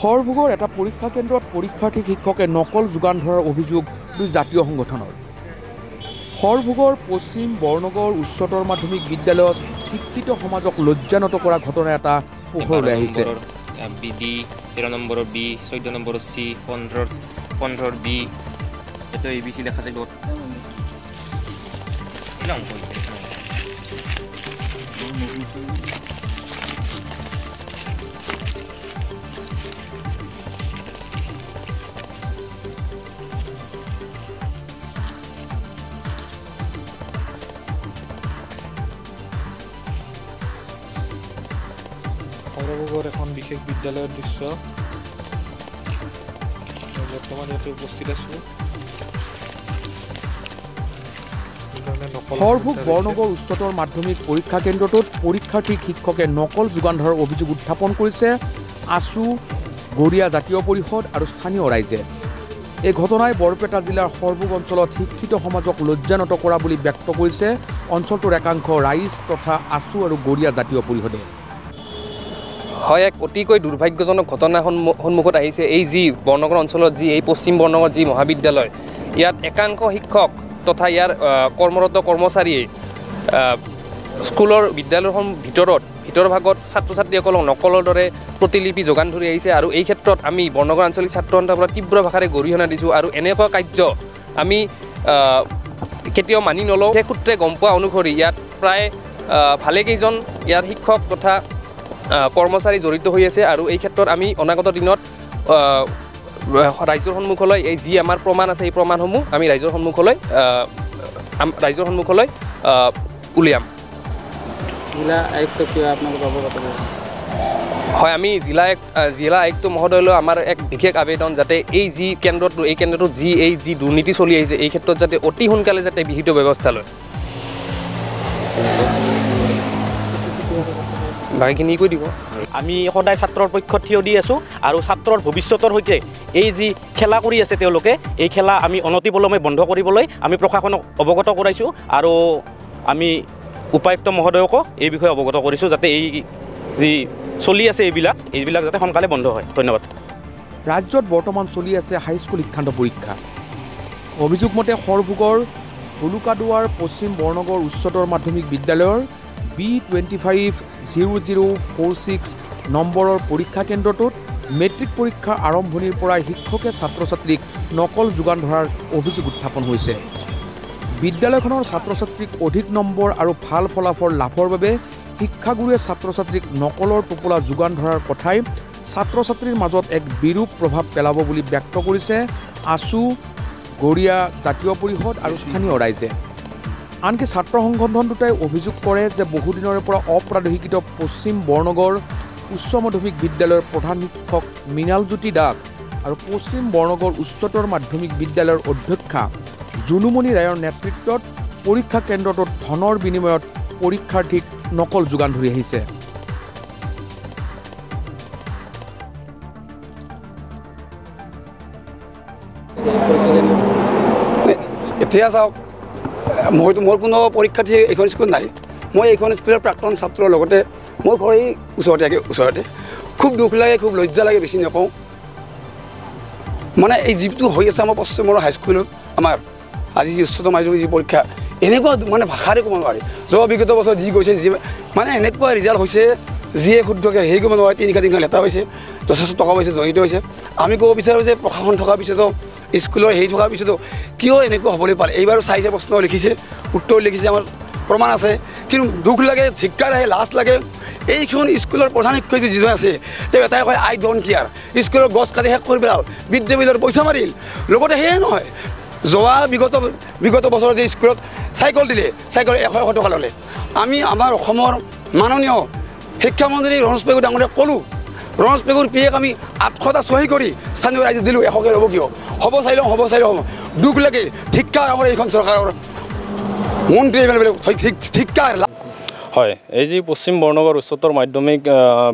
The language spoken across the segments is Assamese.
খৰভোগৰ এটা পৰীক্ষা কেন্দ্ৰত পৰীক্ষাৰ্থী শিক্ষকে নকল যোগান ধৰাৰ অভিযোগ দুই জাতীয় সংগঠনৰ। খৰভোগৰ পশ্চিম বৰনগৰ উচ্চতৰ মাধ্যমিক বিদ্যালয়ত শিক্ষিত সমাজক লজ্জানত কৰা ঘটনা এটা পোহৰলৈ আহিছে। বিডি 13 নম্বৰৰ বি 14 নম্বৰৰ সি 15 বি এটা এবিসি লেখা আছে ডট না অঙ্ক খৰভোগৰ এখন বিশেষ বিদ্যালয়ৰ দৃশ্য। বৰ্তমান ইয়াতে উপস্থিত আছোঁ। খৰভোগ বৰনগৰ উচ্চতৰ মাধ্যমিক পৰীক্ষা কেন্দ্ৰটোত পৰীক্ষাৰ্থী শিক্ষকে নকল যোগান ধৰাৰ অভিযোগ উত্থাপন কৰিছে আছু, গড়িয়া জাতীয় পৰিষদ আৰু স্থানীয় ৰাইজে। এই ঘটনাই বৰপেটা জিলাৰ খৰভোগ অঞ্চলত শিক্ষিত সমাজক লজ্জানত কৰা বুলি ব্যক্ত কৰিছে অঞ্চলটোৰ একাংশ ৰাইজ তথা আছু আৰু গড়িয়া জাতীয় পৰিষদে। হয়, এক অতিকৈ দুৰ্ভাগ্যজনক ঘটনা সন্মুখত আহিছে। এই যি বৰনগৰ অঞ্চলত যি এই পশ্চিম বৰনগৰ যি মহাবিদ্যালয়, ইয়াত একাংশ শিক্ষক তথা ইয়াৰ কৰ্মৰত কৰ্মচাৰীয়ে স্কুলৰ বিদ্যালয়ৰ ভিতৰ ভাগত ছাত্ৰ ছাত্ৰীসকলক নকলৰ দৰে প্ৰতিলিপি যোগান ধৰি আহিছে। আৰু এই ক্ষেত্ৰত আমি বৰনগৰ আঞ্চলিক ছাত্ৰ সন্থাৰ পৰা তীব্ৰ ভাষাৰে গৰিহণা দিছোঁ আৰু এনেকুৱা কাৰ্য আমি কেতিয়াও মানি নলওঁ। সেই সূত্ৰে গম পোৱা অনুসৰি ইয়াত প্ৰায় ভালেকেইজন ইয়াৰ শিক্ষক তথা কৰ্মচাৰী জড়িত হৈ আছে আৰু এই ক্ষেত্ৰত আমি অনাগত দিনত ৰাইজৰ সন্মুখলৈ এই যি আমাৰ প্ৰমাণ আছে এই প্ৰমাণসমূহ আমি ৰাইজৰ সন্মুখলৈ উলিয়াম। জিলা আয়ুক্ত কিয় আপোনালোক অৱগত? হয়, আমি জিলা আয়ুক্ত মহোদয়লৈ আমাৰ এক বিশেষ আবেদন যাতে এই যি কেন্দ্ৰটোত যি দুৰ্নীতি চলি আহিছে এই ক্ষেত্ৰত যাতে অতি সোনকালে যাতে বিহিত ব্যৱস্থা লয়। বাকীখিনি কৈ দিব। আমি সদায় ছাত্ৰৰ পক্ষত থিয় দি আছোঁ আৰু ছাত্ৰৰ ভৱিষ্যতৰ সৈতে এই যি খেলা কৰি আছে তেওঁলোকে এই খেলা আমি অনতিপলমে বন্ধ কৰিবলৈ আমি প্ৰশাসনক অৱগত কৰাইছোঁ আৰু আমি উপায়ুক্ত মহোদয়কো এই বিষয়ে অৱগত কৰিছোঁ যাতে এই যি চলি আছে এইবিলাক যাতে সোনকালে বন্ধ হয়। ধন্যবাদ। ৰাজ্যত বৰ্তমান চলি আছে হাইস্কুল শিক্ষান্ত পৰীক্ষা। অভিযোগ মতে খৰভোগৰ হুলুকাদুৱাৰ পশ্চিম বৰনগৰ উচ্চতৰ মাধ্যমিক বিদ্যালয়ৰ B250046 নম্বৰৰ পৰীক্ষা কেন্দ্ৰটোত মেট্ৰিক পৰীক্ষাৰ আৰম্ভণিৰ পৰাই শিক্ষকে ছাত্ৰ ছাত্ৰীক নকল যোগান ধৰাৰ অভিযোগ উত্থাপন হৈছে। বিদ্যালয়খনৰ ছাত্ৰ ছাত্ৰীক অধিক নম্বৰ আৰু ভাল ফলাফল লাভৰ বাবে শিক্ষাগুৰুৱে ছাত্ৰ ছাত্ৰীক নকলৰ টোপোলা যোগান ধৰাৰ কথাই ছাত্ৰ ছাত্ৰীৰ মাজত এক বিৰূপ প্ৰভাৱ পেলাব বুলি ব্যক্ত কৰিছে আছু, গড়িয়া জাতীয় পৰিষদ আৰু স্থানীয় ৰাইজে। আনকি ছাত্ৰ সংগঠন দুটাই অভিযোগ কৰে যে বহুদিনৰে পৰা অপ্ৰাদেশিকৃত পশ্চিম বৰনগৰ উচ্চ মাধ্যমিক বিদ্যালয়ৰ প্ৰধান শিক্ষক মৃণালজ্যোতি দাস আৰু পশ্চিম বৰনগৰ উচ্চতৰ মাধ্যমিক বিদ্যালয়ৰ অধ্যক্ষা জুনুমণি ৰায়ৰ নেতৃত্বত পৰীক্ষা কেন্দ্ৰটোত ধনৰ বিনিময়ত পৰীক্ষাৰ্থীক নকল যোগান ধৰি আহিছে। এতিয়া চাওক, মোৰ কোনো পৰীক্ষাৰ্থী এইখন স্কুল নাই। মই এইখন স্কুলৰ প্ৰাক্তন ছাত্ৰৰ লগতে মোৰ ঘৰ এই ওচৰতে। খুব দুখ লাগে, খুব লজ্জা লাগে, বেছি নকওঁ। মানে এই যিটো হৈ আছে আমাৰ পশ্চিমৰ হাইস্কুলত আমাৰ আজি যি উচ্চতৰ মাধ্যমিক যি পৰীক্ষা এনেকুৱা মানে ভাষাৰে ক'ব নোৱাৰি। বিগত বছৰ যি গৈছে মানে এনেকুৱা ৰিজাল্ট হৈছে যিয়ে শুদ্ধকৈ হেৰি কৰিব নোৱাৰে। তিনিটা লেটাৰ হৈছে, যথেষ্ট টকা পইচা জড়িত হৈছে। আমি ক'ব বিচাৰোঁ যে প্ৰশাসন থকাৰ পিছতো স্কুলৰ হেৰি থকাৰ পিছতো কিয় এনেকুৱা হ'বলৈ পালে। এইবাৰো চাইছে, প্ৰশ্ন লিখিছে, উত্তৰ লিখিছে, আমাৰ প্ৰমাণ আছে। কিন্তু দুখ লাগে, ধিক্কাৰ আহে, লাজ লাগে। এইখন স্কুলৰ প্ৰধান শিক্ষক যিজন আছে তেওঁ এটাই কয় আই ডোণ্ট কেয়াৰ। স্কুলৰ গছ কাটি শেষ কৰি পেলাল, মিড ডে মিলৰ পইচা মাৰিল। লগতে সেয়ে নহয়, বিগত বছৰত যে স্কুলত চাইকেল দিলে, চাইকেল 100 টকা ল'লে। আমি আমাৰ অসমৰ মাননীয় শিক্ষামন্ত্ৰী ৰণোজ পেগু ডাঙৰীয়াক ক'লোঁ, ৰণোজ পেগুৰ পিয়েক আমি 800টা চহী কৰি স্থানীয় ৰাইজে দিলোঁ। 100কে হ'ব কিয়? হ'ব চাই লওঁ। দুখ লাগে, ধিক্কাৰ আমাৰ এইখন চৰকাৰৰ মন্ত্ৰী ধিক্কাৰ। হয়, এই যি পশ্চিম বৰনগৰ উচ্চতৰ মাধ্যমিক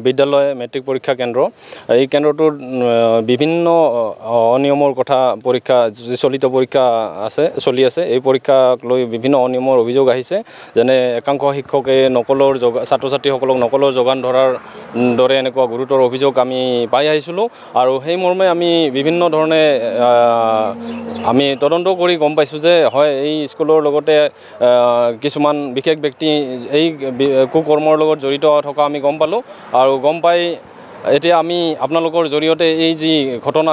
বিদ্যালয় মেট্ৰিক পৰীক্ষা কেন্দ্ৰ, এই কেন্দ্ৰটোত বিভিন্ন অনিয়মৰ কথা পৰীক্ষা যি চলিত পৰীক্ষা চলি আছে এই পৰীক্ষাক লৈ বিভিন্ন অনিয়মৰ অভিযোগ আহিছে। যেনে একাংশ শিক্ষকে ছাত্ৰ ছাত্ৰীসকলক নকলৰ যোগান ধৰাৰ দৰে এনেকুৱা গুৰুতৰ অভিযোগ আমি পাই আহিছিলোঁ আৰু সেই মৰ্মে আমি বিভিন্ন ধৰণে আমি তদন্ত কৰি গম পাইছোঁ যে হয় এই স্কুলৰ লগতে কিছুমান বিশেষ ব্যক্তি এই কুকৰ্মৰ লগত জড়িত থকা আমি গম পালোঁ আৰু গম পাই এতিয়া আমি আপোনালোকৰ জৰিয়তে এই যি ঘটনা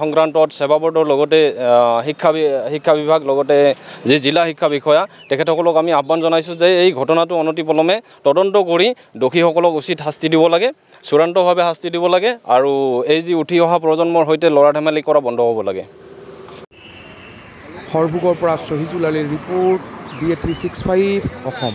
সংক্ৰান্তত সেৱা বোৰ্ডৰ লগতে শিক্ষা বিভাগ লগতে যি জিলা শিক্ষা বিষয়া তেখেতসকলক আমি আহ্বান জনাইছোঁ যে এই ঘটনাটো অনতিপলমে তদন্ত কৰি দোষীসকলক উচিত শাস্তি দিব লাগে, চূড়ান্তভাৱে শাস্তি দিব লাগে আৰু এই যি উঠি অহা প্ৰজন্মৰ সৈতে লৰা ধেমালি কৰা বন্ধ হ'ব লাগে। সৰভোগৰ পৰা শহীদুল আলীৰ ৰিপৰ্ট DA 365 অসম।